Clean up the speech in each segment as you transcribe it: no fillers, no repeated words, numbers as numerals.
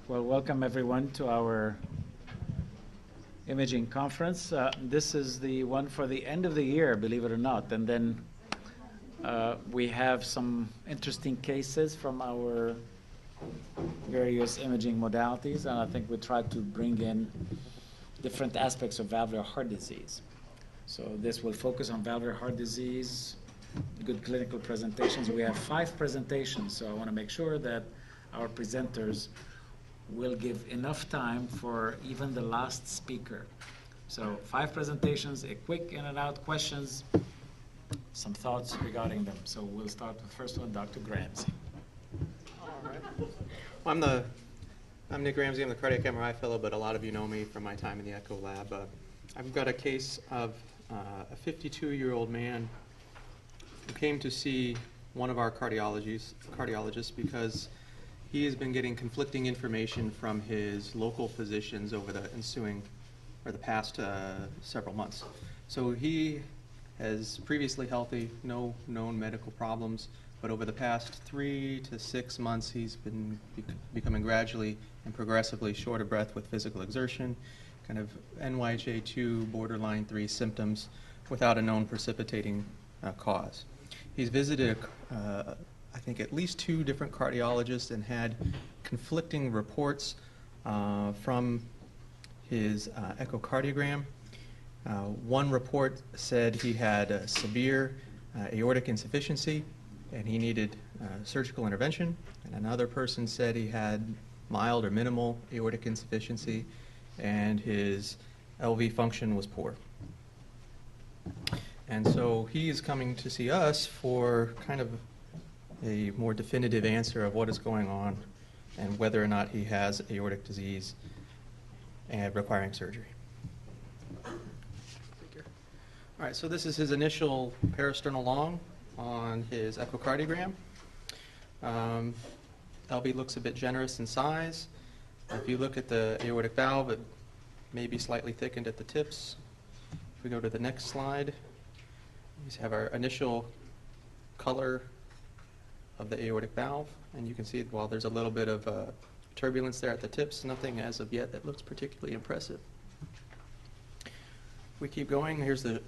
Well, welcome everyone to our imaging conference. This is the one for the end of the year, believe it or not. And then we have some interesting cases from our various imaging modalities. And I think we tried to bring in different aspects of valvular heart disease. So this will focus on valvular heart disease, good clinical presentations. We have 5 presentations, so I want to make sure that our presenters will give enough time for even the last speaker. So 5 presentations, a quick in and out questions, some thoughts regarding them. So we'll start with the first one, Dr. Ramsey. All right. Well, I'm Nick Ramsey. I'm the cardiac MRI fellow, but a lot of you know me from my time in the echo lab. I've got a case of a 52-year-old man who came to see one of our cardiologists because he has been getting conflicting information from his local physicians over the past several months. So he is previously healthy, no known medical problems, but over the past 3 to 6 months he's been becoming gradually and progressively short of breath with physical exertion, kind of NYHA2 borderline 3 symptoms without a known precipitating cause. He's visited I think at least 2 different cardiologists and had conflicting reports from his echocardiogram. One report said he had severe aortic insufficiency and he needed surgical intervention, and another person said he had mild or minimal aortic insufficiency and his LV function was poor. And so he is coming to see us for kind of a more definitive answer of what is going on and whether or not he has aortic disease and requiring surgery. All right, so this is his initial parasternal long on his echocardiogram. LV looks a bit generous in size. If you look at the aortic valve, it may be slightly thickened at the tips. If we go to the next slide, we have our initial color of the aortic valve, and you can see while there's a little bit of turbulence there at the tips, nothing as of yet that looks particularly impressive. We keep going. Here's the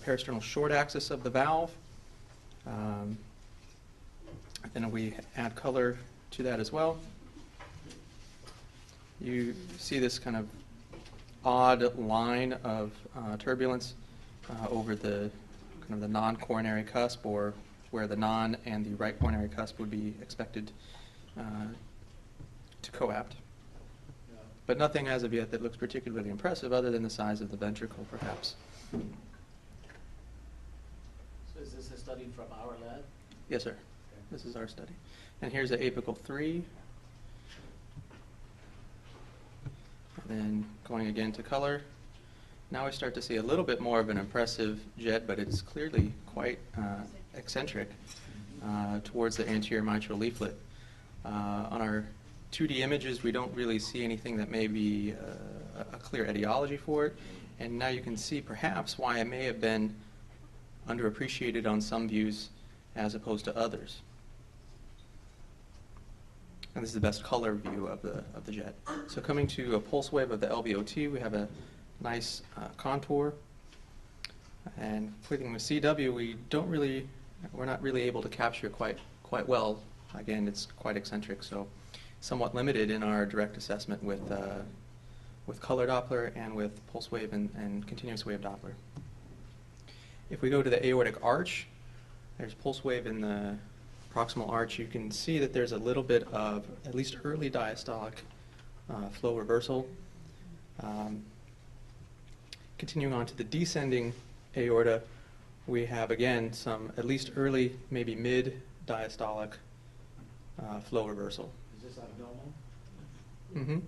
parasternal short axis of the valve. Then we add color to that as well. You see this kind of odd line of turbulence over the kind of the non-coronary cusp, or where the non and the right coronary cusp would be expected to coapt. Yeah. But nothing as of yet that looks particularly impressive other than the size of the ventricle, perhaps. So is this a study from our lab? Yes, sir. Okay. This is our study. And here's the apical 3. And then going again to color. Now we start to see a little bit more of an impressive jet, but it's clearly quite eccentric towards the anterior mitral leaflet. On our 2D images, we don't really see anything that may be a clear etiology for it, and now you can see perhaps why it may have been underappreciated on some views as opposed to others. And this is the best color view of the jet. So coming to a pulse wave of the LVOT, we have a nice contour. And putting with CW, we're not really able to capture it quite well. Again, it's quite eccentric, so somewhat limited in our direct assessment with color Doppler and with pulse wave and continuous wave Doppler. If we go to the aortic arch, there's pulse wave in the proximal arch. You can see that there's a little bit of at least early diastolic flow reversal. Continuing on to the descending aorta, we have again some at least early, maybe mid diastolic flow reversal. Is this abdominal? Mm-hmm.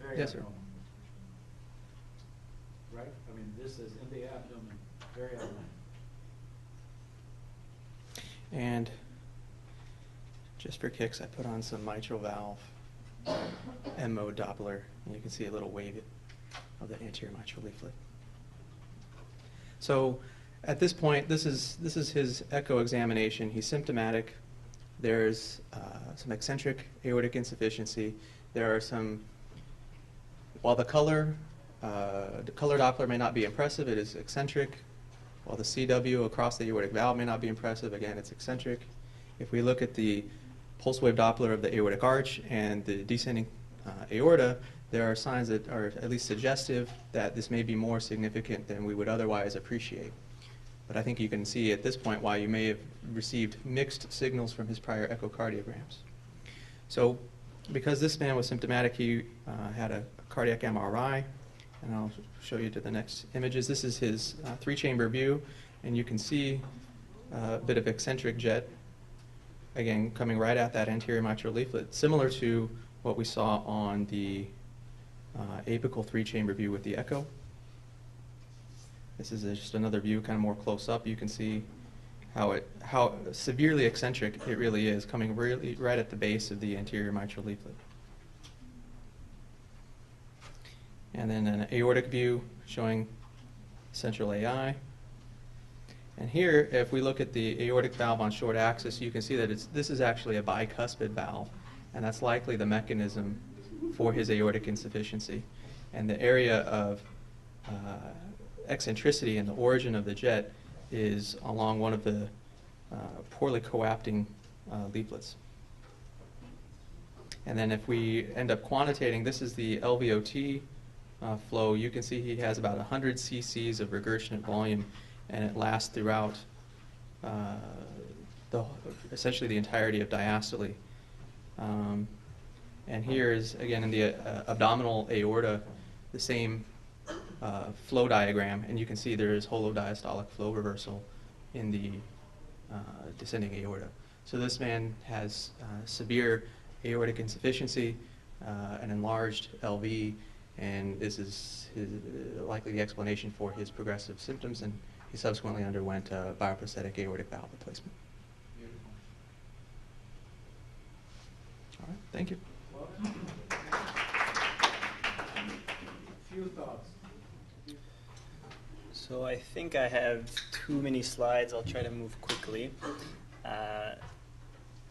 Very yes, abdominal. Sir. Right? I mean, this is in the abdomen, very abdominal. And just for kicks, I put on some mitral valve M-mode Doppler, and you can see a little wave of the anterior mitral leaflet. So at this point, this is his echo examination. He's symptomatic. There's some eccentric aortic insufficiency, there are some, while the color Doppler may not be impressive, it is eccentric. While the CW across the aortic valve may not be impressive, again, it's eccentric. If we look at the pulse wave Doppler of the aortic arch and the descending aorta, there are signs that are at least suggestive that this may be more significant than we would otherwise appreciate. But I think you can see at this point why you may have received mixed signals from his prior echocardiograms. So because this man was symptomatic, he had a cardiac MRI, and I'll show you to the next images. This is his three-chamber view, and you can see a bit of eccentric jet, again, coming right at that anterior mitral leaflet, similar to what we saw on the apical three-chamber view with the echo. This is just another view, kind of more close up. You can see how severely eccentric it really is, coming really right at the base of the anterior mitral leaflet. And then an aortic view showing central AI. And here, if we look at the aortic valve on short axis, you can see that this is actually a bicuspid valve, and that's likely the mechanism for his aortic insufficiency. And the area of eccentricity and the origin of the jet is along one of the poorly coapting leaflets. And then if we end up quantitating, this is the LVOT flow. You can see he has about 100 cc's of regurgitant volume, and it lasts throughout essentially the entirety of diastole. And here is, again, in the abdominal aorta, the same flow diagram, and you can see there is holodiastolic flow reversal in the descending aorta. So this man has severe aortic insufficiency, an enlarged LV, and this is likely the explanation for his progressive symptoms, and he subsequently underwent a bioprosthetic aortic valve replacement. Beautiful. All right, thank you. Few thoughts. So I think I have too many slides. I'll try to move quickly.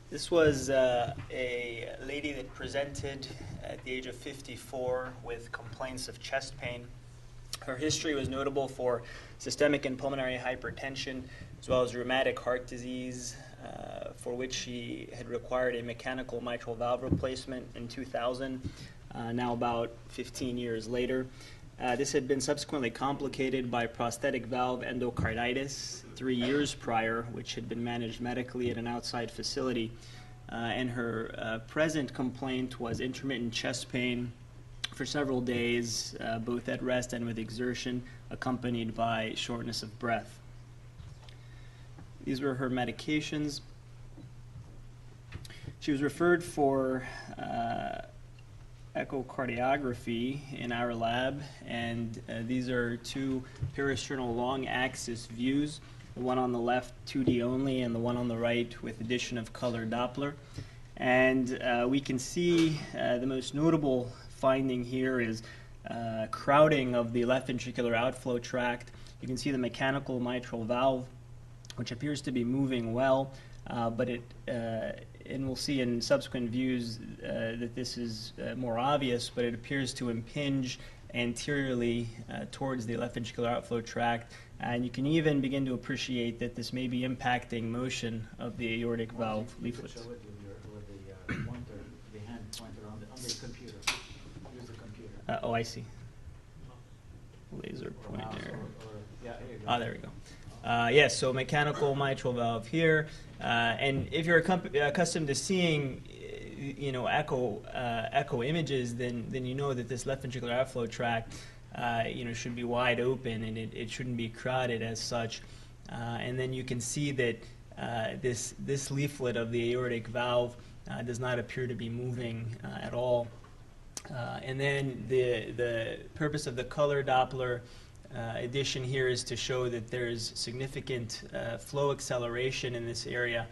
This was a lady that presented at the age of 54 with complaints of chest pain. Her history was notable for systemic and pulmonary hypertension, as well as rheumatic heart disease, for which she had required a mechanical mitral valve replacement in 2000, now about 15 years later. This had been subsequently complicated by prosthetic valve endocarditis 3 years prior, which had been managed medically at an outside facility. And her present complaint was intermittent chest pain for several days, both at rest and with exertion, accompanied by shortness of breath. These were her medications. She was referred for echocardiography in our lab, and these are two parasternal long axis views, the one on the left 2D only and the one on the right with addition of color Doppler. And we can see the most notable finding here is crowding of the left ventricular outflow tract. You can see the mechanical mitral valve, which appears to be moving well, but and we'll see in subsequent views that this is more obvious, but it appears to impinge anteriorly towards the left ventricular outflow tract, and you can even begin to appreciate that this may be impacting motion of the aortic valve leaflets. Show it with the pointer, the hand pointer on the computer. Use the computer. Oh, I see. Laser pointer. Yeah, here you go. Ah, there we go. Yes, so mechanical mitral valve here, and if you're accustomed to seeing, echo images, then you know that this left ventricular outflow tract, should be wide open, and it shouldn't be crowded as such. And then you can see that this leaflet of the aortic valve does not appear to be moving at all. And then the purpose of the color Doppler addition here is to show that there's significant flow acceleration in this area,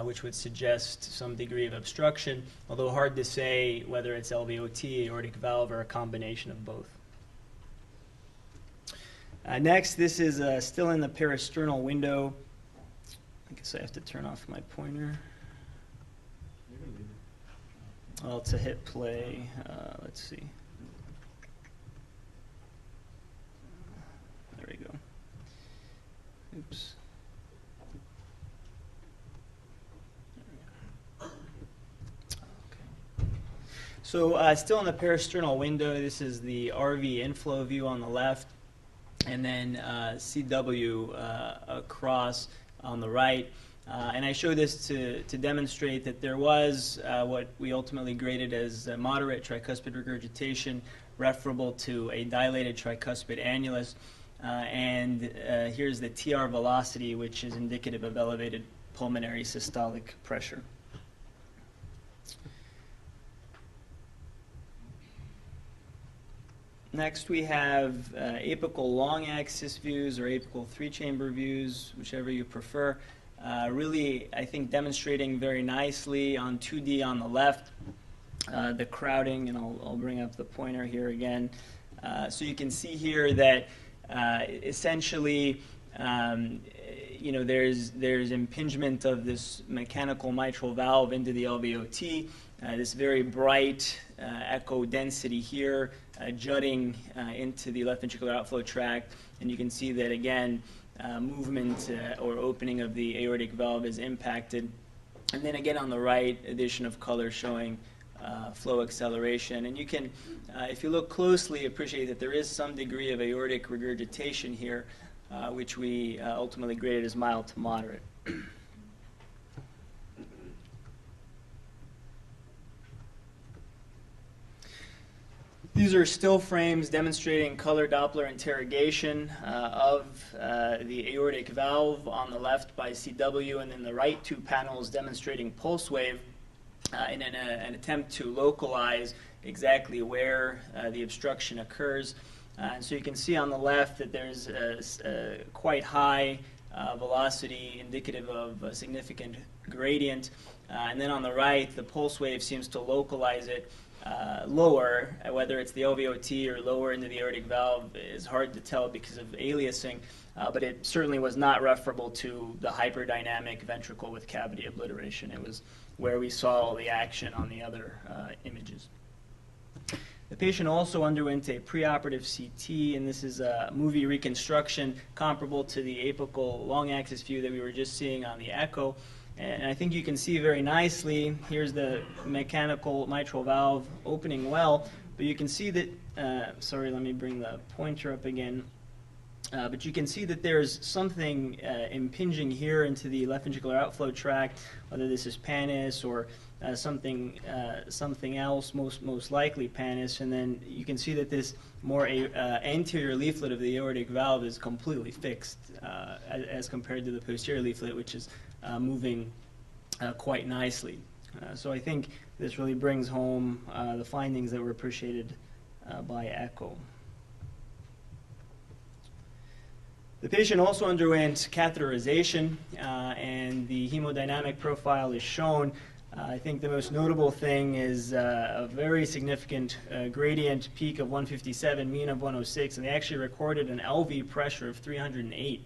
which would suggest some degree of obstruction, although hard to say whether it's LVOT, aortic valve, or a combination of both. Next, this is still in the parasternal window. I guess I have to turn off my pointer. Well, to hit play, let's see. There we go. Oops. So still in the parasternal window, this is the RV inflow view on the left, and then CW across on the right. And I show this to demonstrate that there was what we ultimately graded as moderate tricuspid regurgitation referable to a dilated tricuspid annulus. And here's the TR velocity, which is indicative of elevated pulmonary systolic pressure. Next, we have apical long axis views or apical three-chamber views, whichever you prefer. Really, I think, demonstrating very nicely on 2D on the left, the crowding, and I'll bring up the pointer here again. So you can see here that essentially, there's impingement of this mechanical mitral valve into the LVOT, this very bright echo density here, jutting into the left ventricular outflow tract, and you can see that again, movement or opening of the aortic valve is impacted. And then again on the right, addition of color showing flow acceleration. And you can, if you look closely, appreciate that there is some degree of aortic regurgitation here, which we ultimately graded as mild to moderate. These are still frames demonstrating color Doppler interrogation of the aortic valve on the left by CW, and then the right two panels demonstrating pulse wave in an attempt to localize exactly where the obstruction occurs. And so you can see on the left that there's a quite high velocity indicative of a significant gradient. And then on the right, the pulse wave seems to localize it lower, whether it's the LVOT or lower into the aortic valve is hard to tell because of aliasing, but it certainly was not referable to the hyperdynamic ventricle with cavity obliteration. It was where we saw all the action on the other images. The patient also underwent a preoperative CT, and this is a movie reconstruction comparable to the apical long axis view that we were just seeing on the echo. And I think you can see very nicely, here's the mechanical mitral valve opening well, but you can see that, sorry, let me bring the pointer up again. But you can see that there's something impinging here into the left ventricular outflow tract, whether this is pannus or something else, most likely pannus. And then you can see that this more anterior leaflet of the aortic valve is completely fixed as compared to the posterior leaflet, which is moving quite nicely. So I think this really brings home the findings that were appreciated by echo. The patient also underwent catheterization, and the hemodynamic profile is shown. I think the most notable thing is a very significant gradient, peak of 157, mean of 106, and they actually recorded an LV pressure of 308,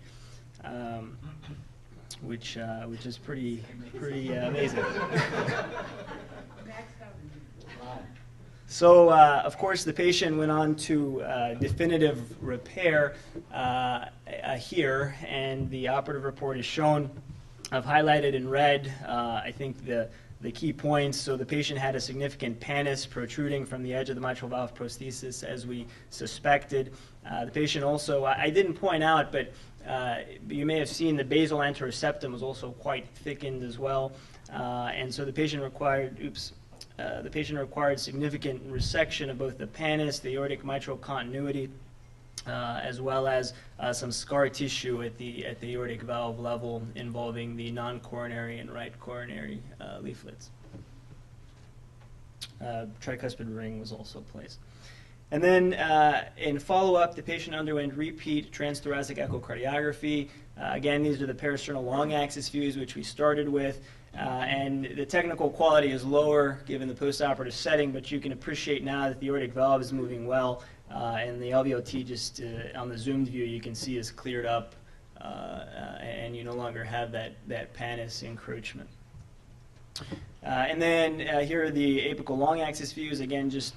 which is pretty amazing. So, of course, the patient went on to definitive repair here, and the operative report is shown. I've highlighted in red, I think, the key points. So the patient had a significant pannus protruding from the edge of the mitral valve prosthesis, as we suspected. The patient also, I didn't point out, but you may have seen the basal anteroseptum was also quite thickened as well. And so the patient required, significant resection of both the pannus, the aortic mitral continuity, as well as some scar tissue at the aortic valve level involving the non-coronary and right coronary leaflets. Tricuspid ring was also placed. And then in follow-up, the patient underwent repeat transthoracic echocardiography. Again, these are the parasternal long axis views, which we started with. And the technical quality is lower given the postoperative setting, but you can appreciate now that the aortic valve is moving well, and the LVOT just on the zoomed view you can see is cleared up, and you no longer have that pannus encroachment. And then here are the apical long axis views, again, just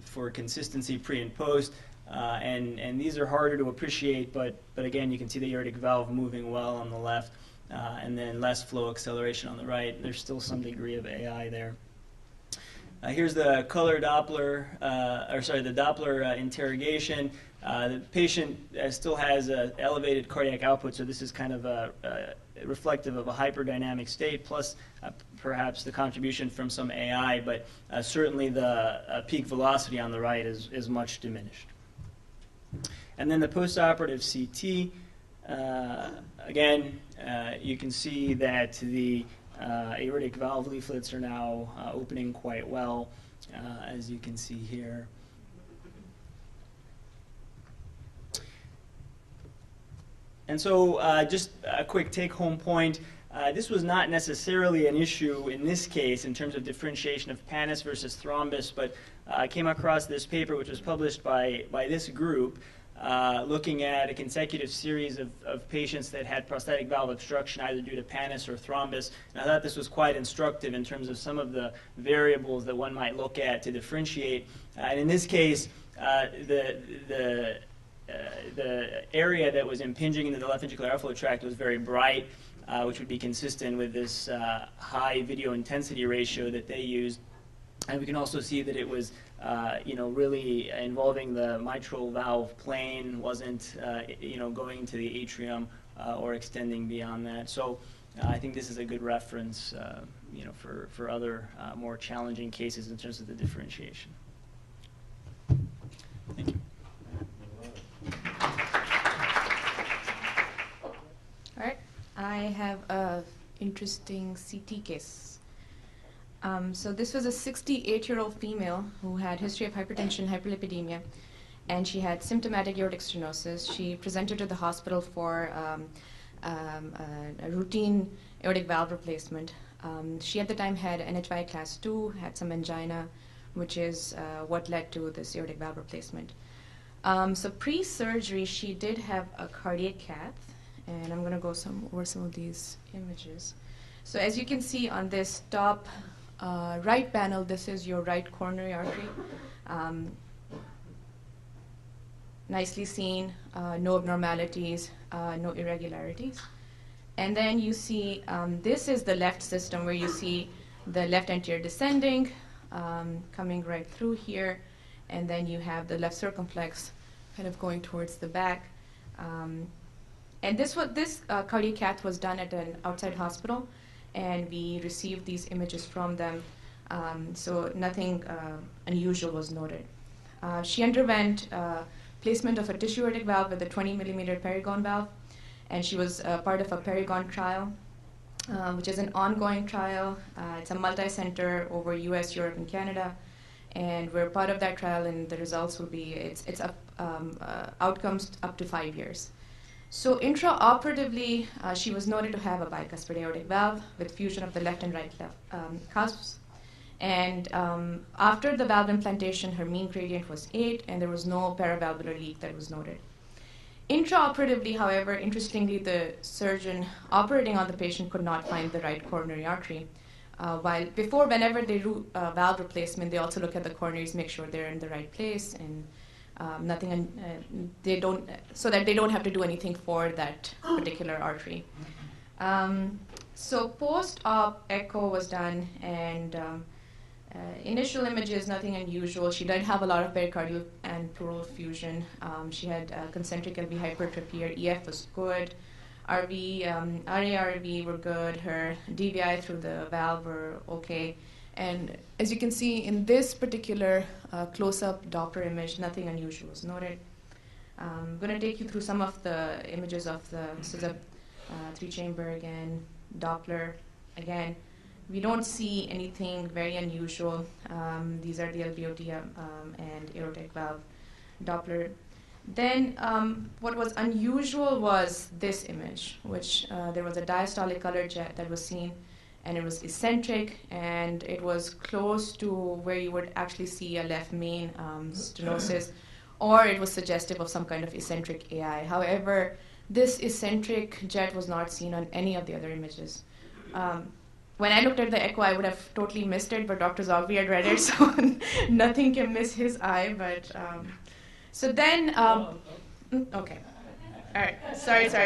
for consistency pre and post. And these are harder to appreciate, but again, you can see the aortic valve moving well on the left, and then less flow acceleration on the right. There's still some degree of AI there. Here's the color Doppler, the Doppler interrogation. The patient still has elevated cardiac output, so this is kind of reflective of a hyperdynamic state, plus perhaps the contribution from some AI, but certainly the peak velocity on the right is much diminished. And then the postoperative CT, again, you can see that the aortic valve leaflets are now opening quite well, as you can see here. And so just a quick take-home point. This was not necessarily an issue in this case in terms of differentiation of pannus versus thrombus, but I came across this paper which was published by this group looking at a consecutive series of patients that had prosthetic valve obstruction either due to pannus or thrombus. And I thought this was quite instructive in terms of some of the variables that one might look at to differentiate. And in this case, the area that was impinging into the left ventricular outflow tract was very bright, which would be consistent with this high video intensity ratio that they used. And we can also see that it was really involving the mitral valve plane, wasn't going into the atrium or extending beyond that. So I think this is a good reference for other more challenging cases in terms of the differentiation. Thank you. All right, I have an interesting CT case. So this was a 68-year-old female who had history of hypertension, hyperlipidemia, and she had symptomatic aortic stenosis. She presented to the hospital for a routine aortic valve replacement. She at the time had NHY class 2, had some angina, which is what led to this aortic valve replacement. So pre-surgery, she did have a cardiac cath, and I'm going to go over some of these images. So as you can see on this top right panel, this is your right coronary artery. Nicely seen, no abnormalities, no irregularities. And then you see this is the left system where you see the left anterior descending, coming right through here, and then you have the left circumflex kind of going towards the back. And this cardiac cath was done at an outside hospital, and we received these images from them, so nothing unusual was noted. She underwent placement of a tissue aortic valve with a 20-millimeter Paragon valve, and she was part of a Paragon trial, which is an ongoing trial. It's a multi-center over US, Europe, and Canada, and we're part of that trial, and the results will be, it's outcomes up to 5 years. So intraoperatively, she was noted to have a bicuspid aortic valve with fusion of the left and right cusps. And after the valve implantation, her mean gradient was 8, and there was no paravalvular leak that was noted. Intraoperatively, however, interestingly, the surgeon operating on the patient could not find the right coronary artery. While before, whenever they do valve replacement, they also look at the coronaries, make sure they're in the right place, and so that they don't have to do anything for that particular artery. So post-op echo was done, and initial images, nothing unusual. She did have a lot of pericardial and pleural effusion. She had concentric LV hypertrophy. Her EF was good. RV, RA-RV were good. Her DVI through the valve were okay. And as you can see in this particular close-up Doppler image, nothing unusual was noted. I'm going to take you through some of the images of this is a 3-chamber again, Doppler again. We don't see anything very unusual. These are the LVOT and aortic valve Doppler. Then what was unusual was this image, which there was a diastolic color jet that was seen, and it was eccentric, and it was close to where you would actually see a left main stenosis, or it was suggestive of some kind of eccentric AI. However, this eccentric jet was not seen on any of the other images. when I looked at the echo, I would have totally missed it, but Dr. Zoghbi had read it, so nothing can miss his eye. But so then, okay, all right. Sorry. How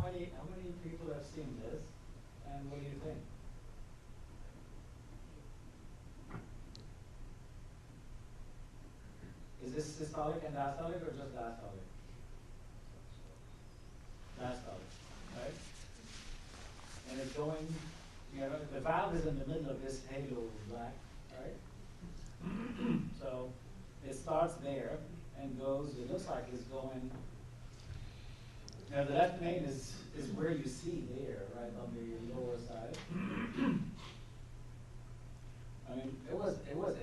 many people have seen this, and what do you think? Is this systolic and diastolic, or just diastolic? Diastolic, right? And it's going, you know, the valve is in the middle of this halo black, right? So it starts there and goes, it looks like it's going, you know, the left main is where you see there, right on the lower side. I mean, it was a most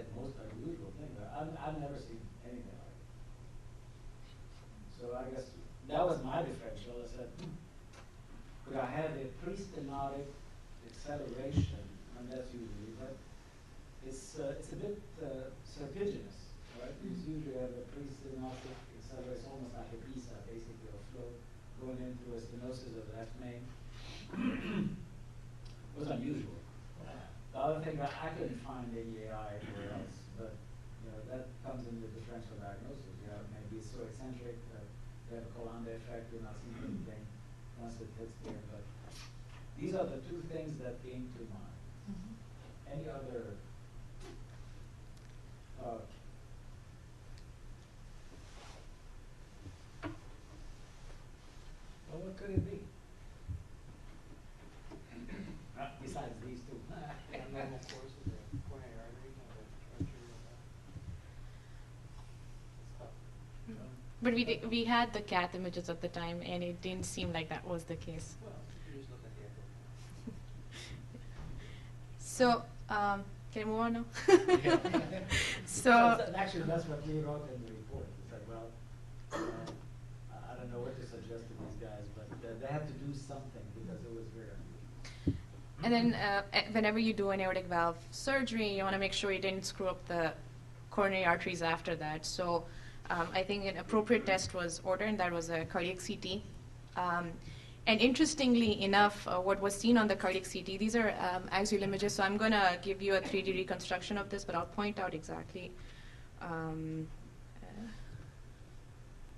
unusual thing. I've never seen anything like it. So I guess that was my differential. I said, but I had a pre-stenotic acceleration, and that's usually, but it's a bit serpiginous, right? You usually have a pre-stenotic acceleration, almost like a BISA, basically, or flow going into a stenosis of the left main. It was unusual. The other thing that I couldn't find any AI anywhere else, but you know that comes in the differential diagnosis. You have maybe so eccentric that you have a Colanda effect, you're not seeing anything once it hits there. But these are the two things that came to mind. Any other? Well, what could it be? Besides these two. Abnormal force of the coronary artery, But we had the cath images at the time, and it didn't seem like that was the case. well, you just look at the echo. So, can I move on now? So, Actually, that's what we wrote in the report. It's like, well, I don't know what to suggest to these guys, but they had to do something because it was very unusual. and then whenever you do an aortic valve surgery, you want to make sure you didn't screw up the coronary arteries after that. So, I think an appropriate test was ordered, and that was a cardiac CT. And interestingly enough, what was seen on the cardiac CT, these are axial images, so I'm going to give you a 3D reconstruction of this, but I'll point out exactly.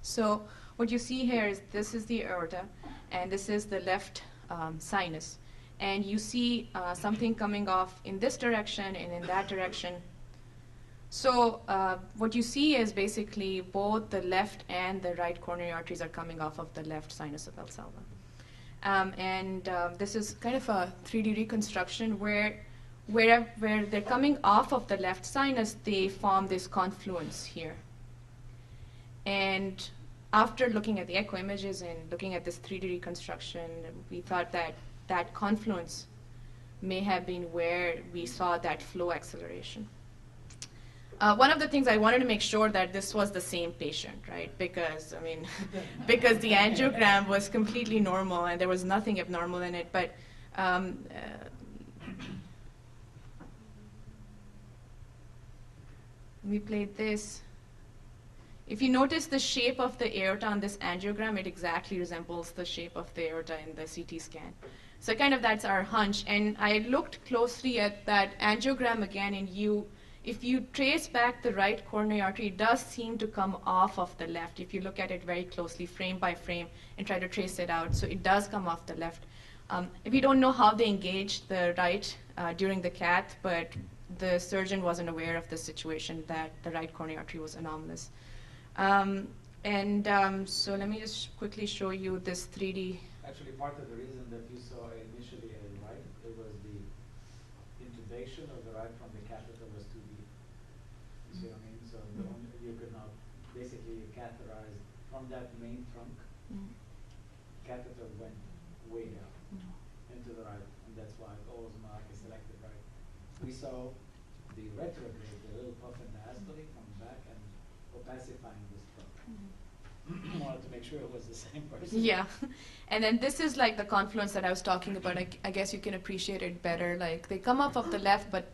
So what you see here is this is the aorta, and this is the left sinus. And you see something coming off in this direction and in that direction. So what you see is basically both the left and the right coronary arteries are coming off of the left sinus of Valsalva. This is kind of a 3D reconstruction where they're coming off of the left sinus, they form this confluence here. And after looking at the echo images and looking at this 3D reconstruction, we thought that that confluence may have been where we saw that flow acceleration. One of the things I wanted to make sure that this was the same patient, right? Because, I mean, because the angiogram was completely normal and there was nothing abnormal in it. But we played this. If you notice the shape of the aorta on this angiogram, it exactly resembles the shape of the aorta in the CT scan. So kind of that's our hunch. And I looked closely at that angiogram again, and if you trace back the right coronary artery, it does seem to come off of the left. If you look at it very closely, frame by frame, and try to trace it out, so it does come off the left. We don't know how they engaged the right during the cath, but the surgeon wasn't aware of the situation that the right coronary artery was anomalous. So let me just quickly show you this 3D. Actually, part of the reason that you saw initially a right, it was the intubation of the right from the catheter was too deep. You see what I mean? So you could not basically catheterize from that main trunk. Catheter went way down into the right, and that's why it always marked a selected right. We saw the retrograde, the little puff in diastole, come back and opacifying this trunk. I wanted to make sure it was the same person. Yeah, and then this is like the confluence that I was talking about. I guess you can appreciate it better. Like they come off of the left, but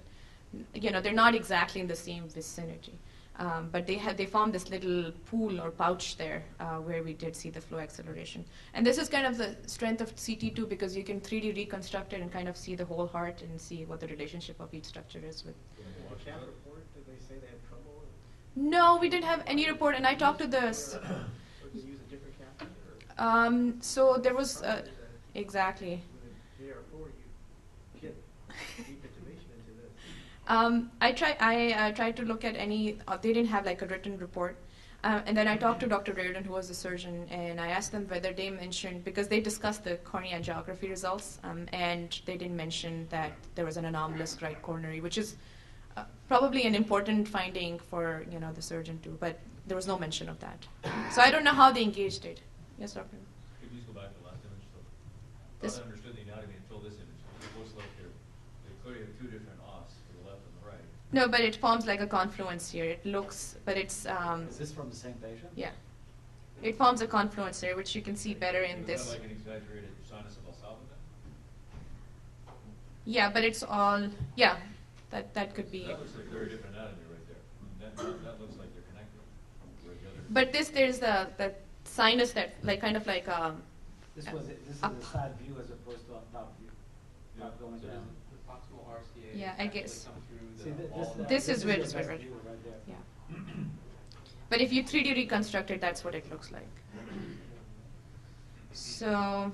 you know they're not exactly in the same vicinity. But they formed this little pool or pouch there where we did see the flow acceleration. And this is kind of the strength of CT2 because you can 3D reconstruct it and kind of see the whole heart and see what the relationship of each structure is with. The CAP report, did they say they had trouble? No, we didn't have any report, and I talked to the. Or did they use a different catheter? So there was exactly. With a JR4, you get deep intubation into this. I tried to look at any. They didn't have like a written report, and then I talked to Dr. Reardon, who was the surgeon, and I asked them whether they mentioned because they discussed the coronary angiography results, and they didn't mention that there was an anomalous right coronary, which is probably an important finding for the surgeon too. But there was no mention of that, so I don't know how they engaged it. Yes, Doctor. Could you just go back to the last image? So, This- I understood the anatomy until this image. It looks like they clearly have two different os, the left and the right. No, but it forms like a confluence here. It looks, but it's Is this from the same patient? yeah. It forms a confluence here, which you can see better in Is this. that like an exaggerated sinus of Valsalva then? Yeah, but it's all yeah. That could be. That looks like very different anatomy right there. That looks like they're connected. Where the other. But there's the sinus that like kind of like This is Up. a side view as opposed to a top view. Yeah, Not going so down. The proximal RCA Yeah, I guess. come through See, the wall. This is where your it's best right. view right there. yeah. But if you 3D reconstruct it, that's what it looks like. So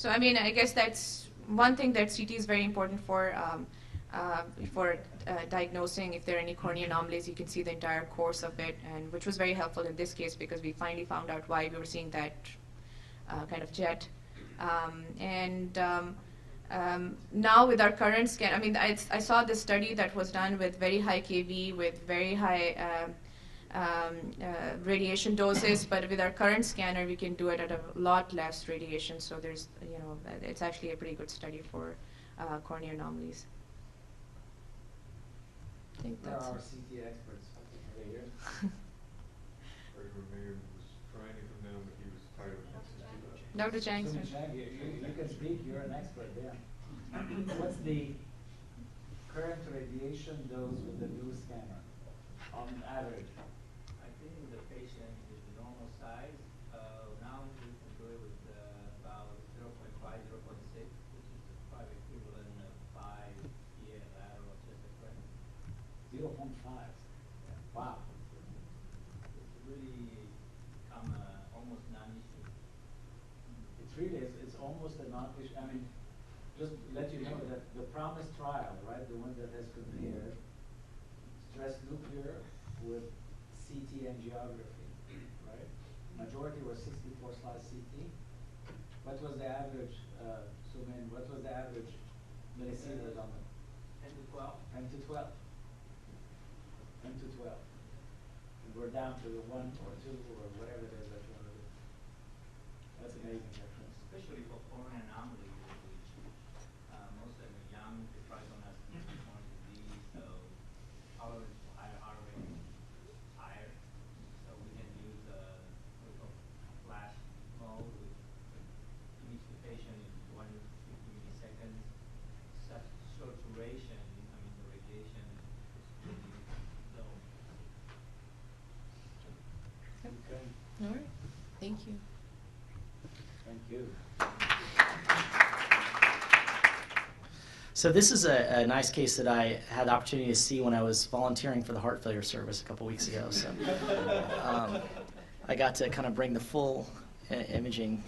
I mean, I guess that's one thing that CT is very important for diagnosing if there are any coronary anomalies. You can see the entire course of it, and which was very helpful in this case because we finally found out why we were seeing that kind of jet. Now with our current scan, I mean, I saw this study that was done with very high kV, with very high radiation doses, but with our current scanner, we can do it at a lot less radiation. So there's, it's actually a pretty good study for coronary anomalies. I think Where that's are our CT experts? Are they here? Dr. Mayer was trying to come down, but he was tired of it. Dr. Chang, sir. Sumi Chang, you can speak, you're an expert there. What's the current radiation dose with the new scanner on average? I think the patient is the normal size. Now we can do it with about 0.5, 0.6, which is probably equivalent of 5 PA lateral chest X-ray. 0.5. Wow. It's really become almost non-issue. It's really, it's almost a non-issue. I mean, just to let you know that the PROMISE trial, right, the one that has compared stress nuclear with CT angiography, right? Majority was 64 slice CT. What was the average, Sumin, what was the average millisieverts on them? 10 to 12. 10 to 12. 10 to 12. And we're down to the 1 or 2 or whatever it is that you want to do. That's amazing difference. Especially for coronary anomalies, which most of them are young, they probably don't have coronary disease, so tolerance for higher heart rate is higher. So we can use what's called flash mode, which image the patient in 150 milliseconds. Such short duration, I mean the radiation is really low. Okay. All right. Thank you. Thank you. So this is a nice case that I had the opportunity to see when I was volunteering for the heart failure service a couple weeks ago. So I got to kind of bring the full imaging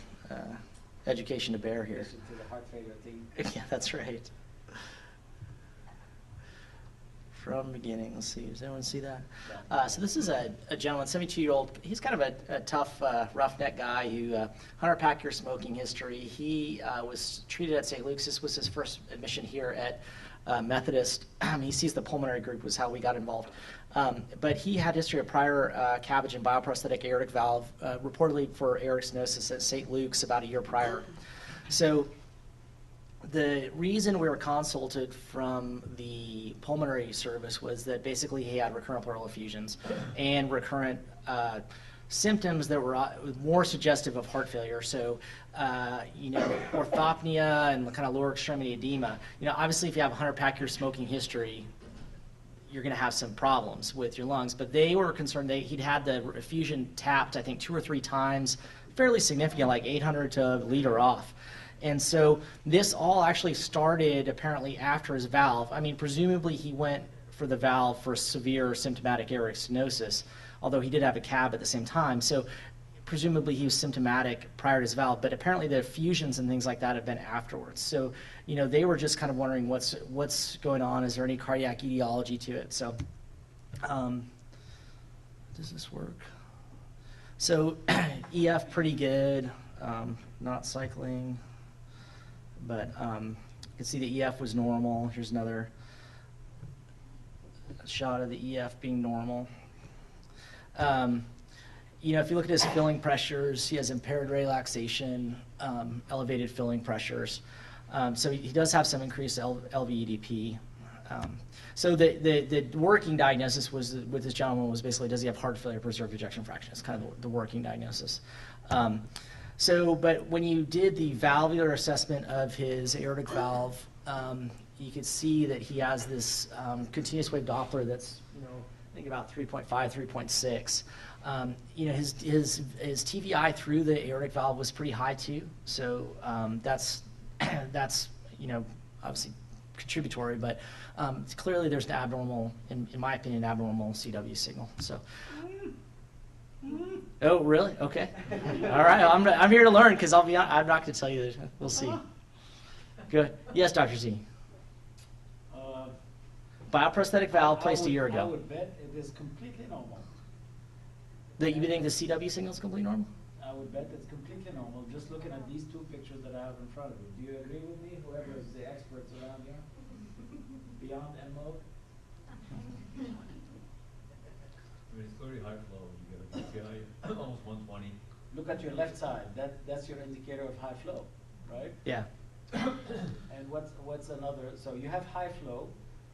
education to bear here. To the heart failure team. Yeah, that's right. From beginning, let's see, does anyone see that? So this is a gentleman, 72-year-old. He's kind of a tough, roughneck guy who, 100-pack-year smoking history. He was treated at St. Luke's. This was his first admission here at Methodist. He sees the pulmonary group was how we got involved. But he had history of prior CABG and bioprosthetic aortic valve, reportedly for aortic stenosis at St. Luke's about a year prior. So the reason we were consulted from the pulmonary service was that basically he had recurrent pleural effusions and recurrent symptoms that were more suggestive of heart failure. So, orthopnea and kind of lower extremity edema. Obviously if you have 100-pack-year smoking history, you're going to have some problems with your lungs. But they were concerned he'd had the effusion tapped, I think, 2 or 3 times, fairly significant, like 800 to a liter off. And so this all actually started apparently after his valve. I mean, presumably he went for the valve for severe symptomatic aortic stenosis, although he did have a CAB at the same time. So presumably he was symptomatic prior to his valve, but apparently the effusions and things like that have been afterwards. So, you know, they were just kind of wondering what's going on. Is there any cardiac etiology to it? So, does this work? So, EF pretty good, not cycling, but you can see the EF was normal. Here's another shot of the EF being normal. You know, if you look at his filling pressures, he has impaired relaxation, elevated filling pressures. So he does have some increased LVEDP. So the working diagnosis was with this gentleman was basically, does he have heart failure, preserved ejection fraction? It's kind of the working diagnosis. But when you did the valvular assessment of his aortic valve, you could see that he has this continuous wave Doppler that's, you know, I think about 3.5, 3.6. You know, his TVI through the aortic valve was pretty high too. So that's you know, obviously contributory, but clearly there's an abnormal, in my opinion, abnormal CW signal. So. Oh, really? Okay. All right. I'm here to learn because I'm not going to tell you that. We'll see. Good. Yes, Dr. Z. Bioprosthetic valve placed a year ago. I would bet it is completely normal. That you think the CW signal is completely normal? I would bet it's completely normal, just looking at these 2 pictures that I have in front of you. Do you agree with me, whoever is the experts around here? Beyond MO? I mean, it's clearly high flow. You get a PCI almost 120. Look at your left side. That's your indicator of high flow, right? Yeah. And what's another? So you have high flow.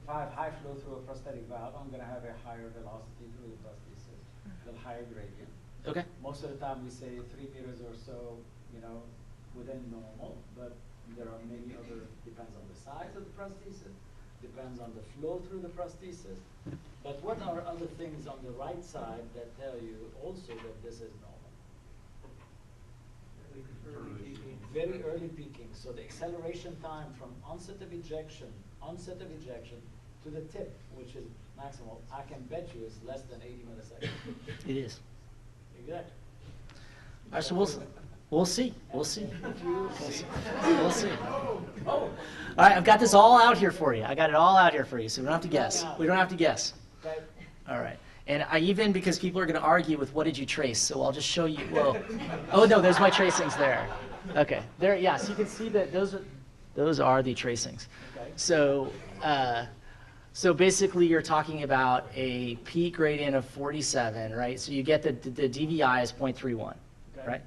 If I have high flow through a prosthetic valve, I'm going to have a higher velocity through the prosthesis, a higher gradient. Okay. Most of the time we say 3 meters or so, you know, within normal, but there are many other, depends on the size of the prosthesis, depends on the flow through the prosthesis. But what are other things on the right side that tell you also that this is normal? Very early peaking. So the acceleration time from onset of ejection to the tip, which is maximal, I can bet you is less than 80 milliseconds. It is. Exactly. All right, so we'll see. We'll see. We'll see. All right, I've got this all out here for you. I got it all out here for you, so we don't have to guess. We don't have to guess. Okay. All right. And I even, because people are going to argue with what did you trace, so I'll just show you. Well, oh no, there's my tracings there. Okay, there. Yeah, so you can see that those are the tracings. Okay. So basically, you're talking about a peak gradient of 47, right? So you get the DVI is 0.31, Okay. right?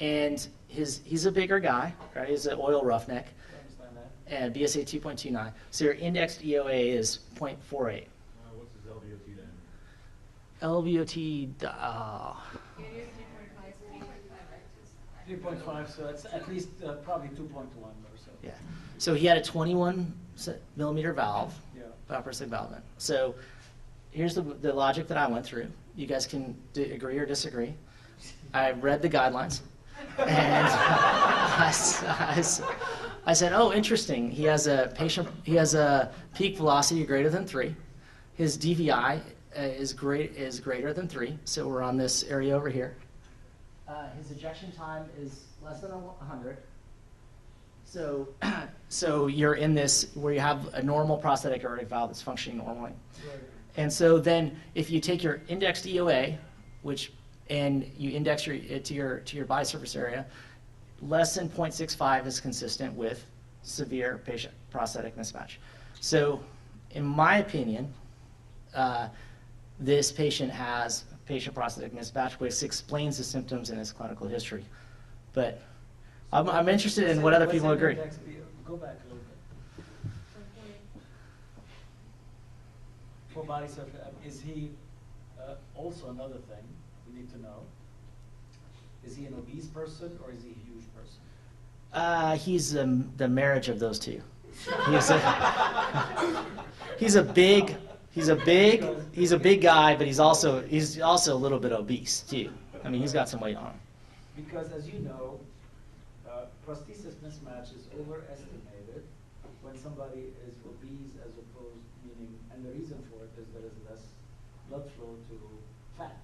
And he's a bigger guy, right? He's an oil roughneck, I understand that. and BSA 2.29. So your indexed EOA is 0.48. What's his LVOT then? LVOT, 3.5, so that's at least probably 2.1 or so. yeah. So he had a 21 millimeter valve, Yeah. bioprosthetic valve. So here's the logic that I went through. You guys can agree or disagree. I read the guidelines, and I said, "Oh, interesting. He has a peak velocity greater than 3. His DVI is greater than 3. So we're on this area over here. His ejection time is less than 100. So you're in this where you have a normal prosthetic aortic valve that's functioning normally. Right. And so then if you take your indexed EOA, and you index it to your body surface area, less than 0.65 is consistent with severe patient prosthetic mismatch. So in my opinion, this patient has patient prosthetic mismatch, which explains the symptoms in his clinical history. But I'm interested in what other people agree. Go back a little bit. For body surface, is he also another thing we need to know? Is he an obese person or is he a huge person? He's the marriage of those two. He's a big He's a big guy, but he's also a little bit obese too. I mean, he's got some weight on him. Because as you know, prosthesis mismatch is overestimated when somebody is obese as opposed, meaning, and the reason for it is there is less blood flow to fat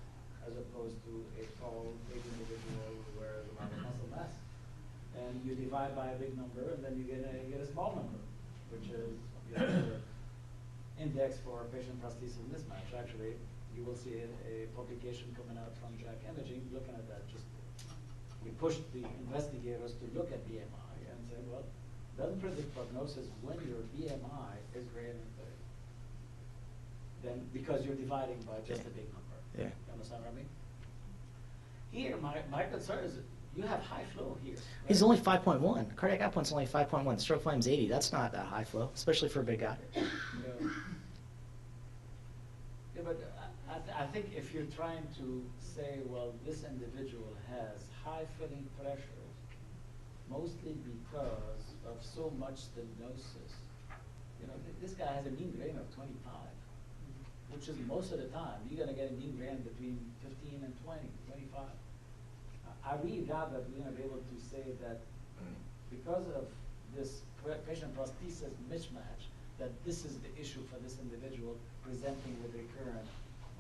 as opposed to a tall, big individual where there's a lot of muscle mass. And you divide by a big number, and then you get a small number, which is the index for patient prosthesis mismatch. Actually, you will see a publication coming out from Jack Imaging looking at that. Just we pushed the investigators to look at BMI and say, well, doesn't predict prognosis when your BMI is greater than 30. Then because you're dividing by just a big number. Yeah. You understand what I mean? Here, my concern is you have high flow here. Right? He's only 5.1. Cardiac output's only 5.1. Stroke volume's 80. That's not that high flow, especially for a big guy. Yeah, but I think if you're trying to say, well, this individual has high filling pressures, mostly because of so much stenosis. You know, this guy has a mean grain of 25, which is most of the time. You're going to get a mean grain between 15 and 20, 25. I really doubt that we're going to be able to say that because of this patient prosthesis mismatch, that this is the issue for this individual presenting with recurrent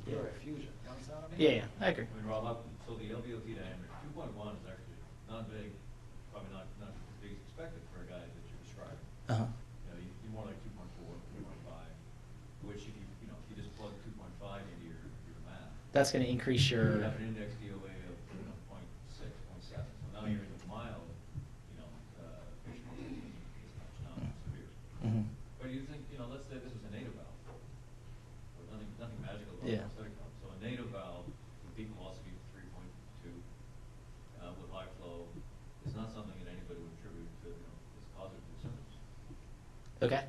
pleural effusion. You understand what I mean? Yeah, I agree. I mean, Rob, so the LVOT diameter, 2.1 is actually not big, probably not as big as expected for a guy that you're describing. Uh-huh. You know, you're more like 2.4, 2.5, which if you know, if you just plug 2.5 into your math, That's going to increase you your. have an index DOA of 0.6, 0.7. So now you're into mild, you know, patient mismatch, not severe. Mhm. But you think, you know, let's say this was a native valve. Nothing magical about Yeah. prosthetic valve. So a native valve with peak velocity of 3.2 with high flow is not something that anybody would attribute to, you know, this positive symptoms. Okay.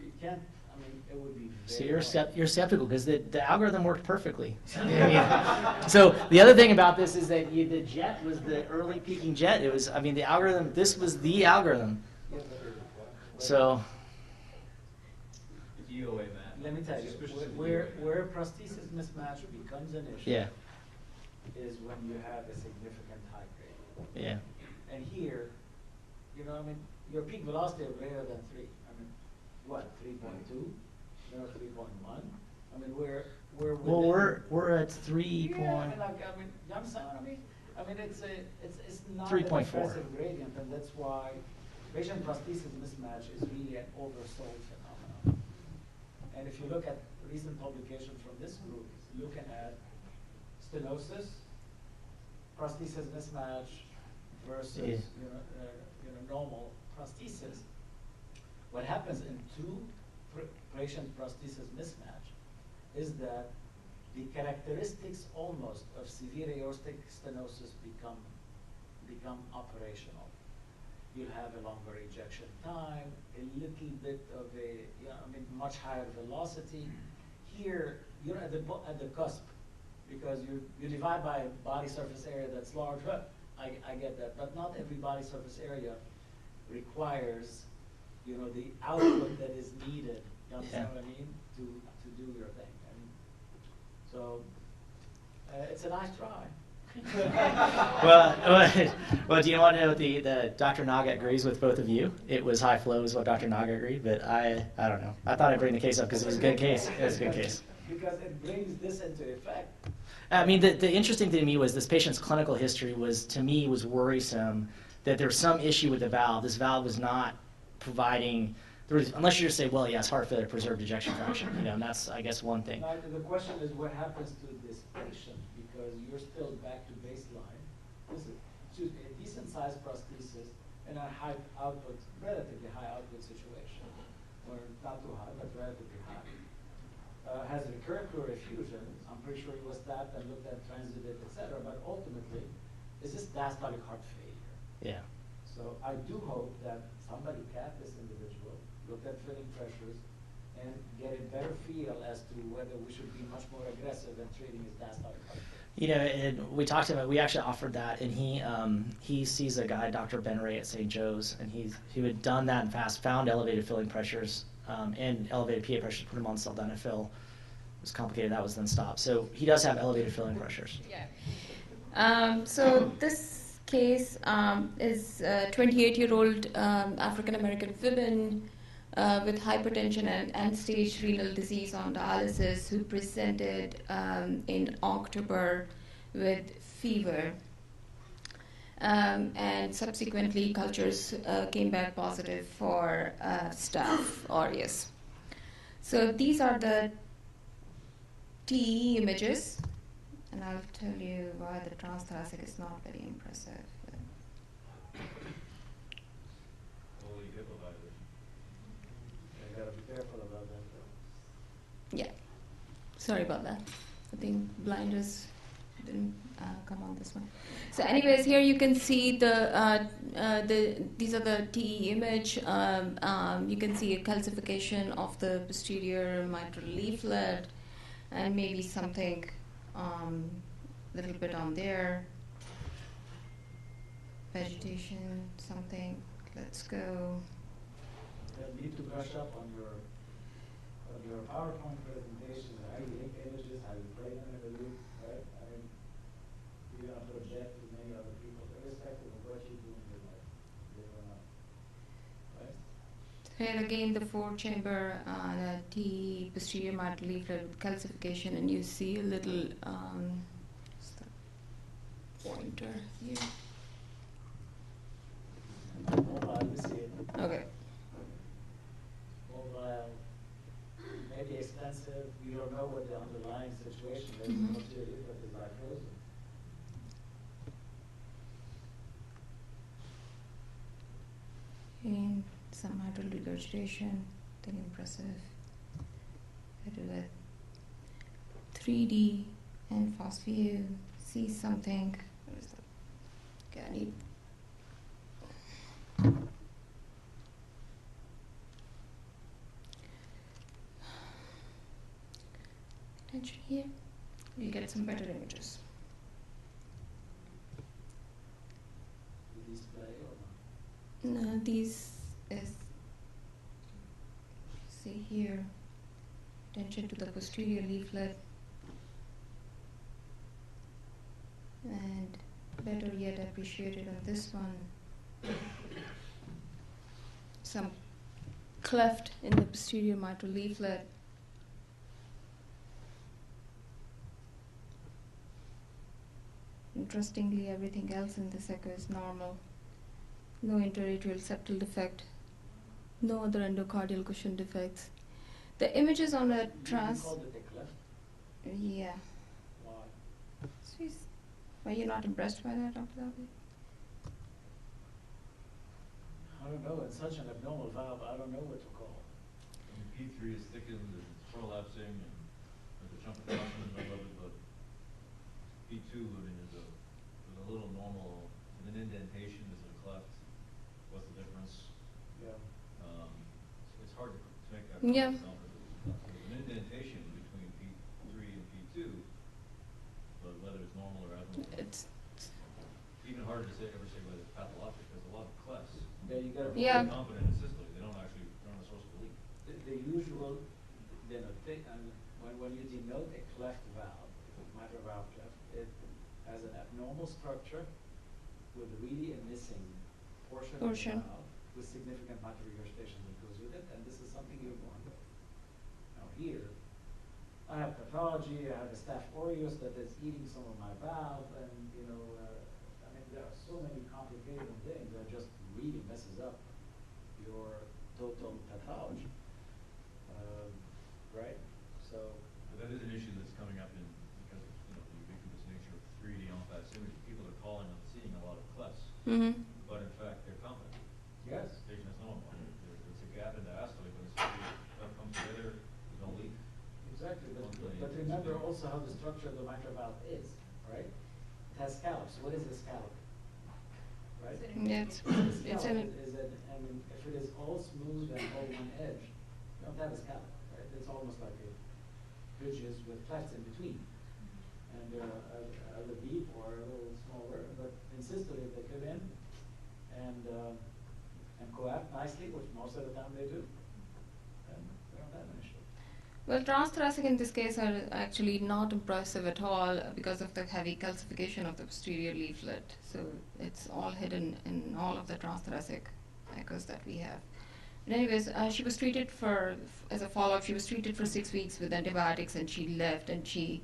You can't, I mean, it would be So very hard. you're skeptical because the algorithm worked perfectly. Yeah. So the other thing about this is that the jet was the early peaking jet. It was, I mean, the algorithm. This was the algorithm. Yeah, So. The DOA math. let me tell you, Suspicious of where DOA. prosthesis mismatch becomes an issue Yeah. is when you have a significant high grade. Yeah. And here, you know, I mean, your peak velocity is greater than 3. I mean, what, 3.2? You know, 3.1? I mean, we're within. Well, we're at 3 Yeah, I point. mean, like, I mean, you understand what I mean? I mean, it's not 3.4. an impressive gradient, and that's why patient prosthesis mismatch is really an oversold phenomenon. And if you look at recent publication from this group, looking at stenosis, prosthesis mismatch versus normal prosthesis, what happens in two patient prosthesis mismatch is that the characteristics almost of severe aortic stenosis become operational. You have a longer ejection time, a little bit of a, much higher velocity. Here, you're at the cusp because you divide by body surface area that's large. I get that, but not every body surface area requires, the output that is needed. You understand what I mean? To do your thing. And so it's a nice try. well, do you want to know what the Dr. Naga agrees with both of you? It was high flow is what Dr. Naga agreed, but I don't know. I thought I'd bring the case up because it was a good case. It was a good case. Because it brings this into effect. I mean, the interesting thing to me was this patient's clinical history was worrisome that there was some issue with the valve. This valve was not providing, unless you just say, well, yes, heart failure, preserved ejection fraction, and that's, I guess, one thing. Now, the question is what happens to this patient because you're still back to baseline. This is a decent-sized prosthesis in a high output, relatively high output situation, or not too high, but relatively high. Has recurrent pleural effusion. I'm pretty sure he was tapped and looked at, transited, etc. But ultimately, is this diastolic heart failure? Yeah. So I do hope that somebody capped this individual, looked at filling pressures, and get a better feel as to whether we should be much more aggressive in treating his diastolic heart failure. And we talked about, we actually offered that, and he sees a guy, Dr. Ben Ray at St. Joe's, and he had done that and found elevated filling pressures and elevated PA pressures, put him on sildenafil. was complicated. That was then stopped. So he does have elevated filling pressures. Yeah. So this case is a 28-year-old African-American woman with hypertension and end-stage renal disease on dialysis who presented in October with fever. And subsequently, cultures came back positive for Staph aureus. So these are the TE images, and I'll tell you why the transthoracic is not very impressive. Holy hippo virus. You gotta be careful about that though. Yeah, sorry about that. I think blinders didn't come on this one. So anyways, here you can see these are the TE image. You can see a calcification of the posterior mitral leaflet and maybe something little bit on there. Vegetation, something. Let's go. You need to brush up on your PowerPoint presentations, how you link images, how you play them in the loop, right? I mean, you're going to project to many other people, irrespective of what you do in your life, believe it or not. Right? Here again, the four-chamber T posterior mitral leaflet with calcification, and you see a little what's the pointer here. Mobile, you see it. Okay. Mobile, maybe expensive. You don't know what the underlying situation is. Mhm. Most of your leaflet is like frozen. And some mitral regurgitation, nothing impressive. I do that 3D and fast view, see something. What is that? Okay, I need. Attention here, you'll get some better images. Do these play or not? No, these is, see here, attention to the posterior leaflet, and better yet appreciated on this one, some cleft in the posterior mitral leaflet. Interestingly, everything else in this echo is normal. No interatrial septal defect, no other endocardial cushion defects. The images on the You trans, called it a cleft? yeah. Why? Were you not impressed by that, Dr. Zoghbi? I don't know. It's such an abnormal valve. I don't know what to call. I mean, P3 is thickened and it's prolapsing and there's a chunk of calcium in the middle of it, but P2, I mean, is a little normal, an indentation is a cleft. What's the difference? Yeah. It's hard to make that Yeah. call. There's an indentation between P3 and P2, but whether it's normal or abnormal. It's Even harder to ever say whether it's pathologic, because a lot of clefts. Yeah, you gotta be Yeah. They're confident in systole, they don't actually, they're not a source of leak. the usual when you denote a cleft valve, mitral valve cleft, it has an abnormal structure with really a missing portion of the valve with significant mitral regurgitation that goes with it, and this is something you want. Now here, I have pathology, I have a Staph aureus that is eating some of my valve, and I mean, there are so many complicated things that just really messes up your total pathology. Right? So, But that is an issue that's coming up because of, the ubiquitous nature of 3D on-pass imaging. People are calling on seeing a lot of clefts, but in fact, they're confident. yes. The patient has no one. There's a gap in the diastole, but it's that comes together, there's no leak. Exactly, Monthly but remember scale. also how the structure of the mitral valve is, right? It has scallops. What is a scallop? Right? Yeah, A it's scallop an I mean, if it is all smooth and all one edge, you don't have a scallop, right? It's almost like a bridges with clefts in between. And they're either deep or a little smaller, but in systole they come in and coapt nicely, which most of the time they do. And we don't have an issue. Well, transthoracic in this case are actually not impressive at all because of the heavy calcification of the posterior leaflet. So it's all hidden in all of the transthoracic echoes that we have. But anyways, she was treated as a follow-up, she was treated for 6 weeks with antibiotics, and she left, and she,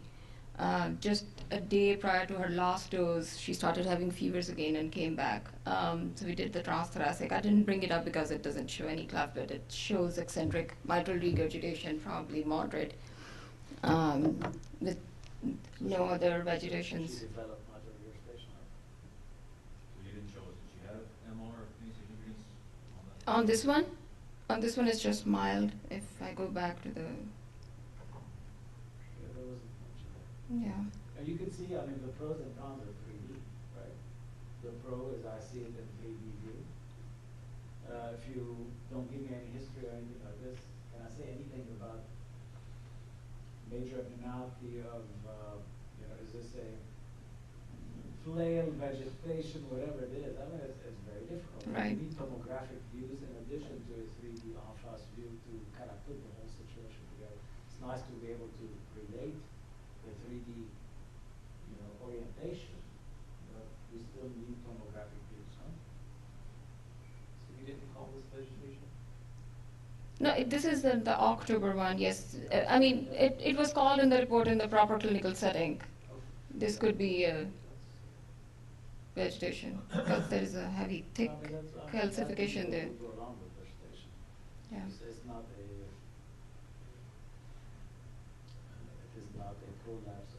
just a day prior to her last dose, she started having fevers again and came back. So we did the transthoracic. I didn't bring it up because it doesn't show any cleft, but it shows eccentric mitral regurgitation, probably moderate, with no other vegetations. She developed mitral regurgitation. So you didn't show us, did she have MR or any significance on that? On this one? On this one, it's just mild. If I go back to the, Yeah, there wasn't much of that. yeah. And you can see, I mean, the pros and cons are 3D, right? The pro is I see it in 3D view. If you don't give me any history or anything like this, can I say anything about major abnormality of, is this a flail, vegetation, whatever it is? I mean, it's very difficult. Right. You need tomographic views in addition to a 3D en-face view to kind of put the whole situation together. It's nice to be able to relate the 3D, orientation, but we still need tomographic views, huh? So you didn't call this vegetation? No, this is the October one, yes. I mean, it was called in the report in the proper clinical setting. This could be vegetation, because there is a heavy, thick I mean, that's- calcification there. Go along with vegetation. Yeah. It's not a, it is not a prolapse